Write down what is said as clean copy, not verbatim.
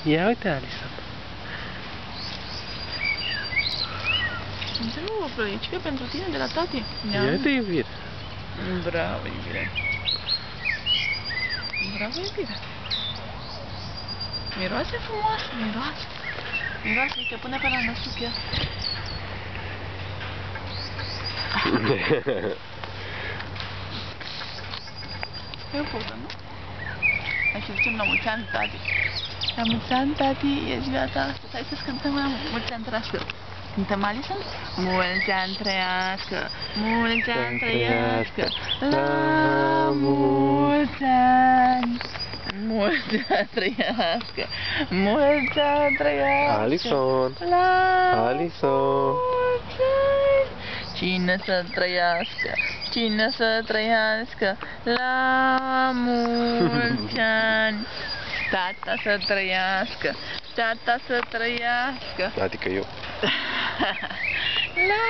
Ia uite, Alison. Îmi o floricică pentru tine de la tati. Ia uite, iubire. Bravo, iubire. Bravo, iubire. Miroase frumos, miroase. Miroase, uite, pune pe la năsuc ea. E o fotă, nu? Hai să zicem la mulți ani, tati. La mulți ani, tati, e ziua ta astăzi. Hai să-ți cântăm la mulți ani trăiască. Cântăm, Alison? Mulți ani trăiască, mulți ani trăiască, la mulți ani. Mulți ani trăiască, mulți ani trăiască, Alison. la Alison. mulți ani. Cine să trăiască, cine să trăiască, la mulți ani. Tata să trăiască, tata să trăiască. Adică eu. La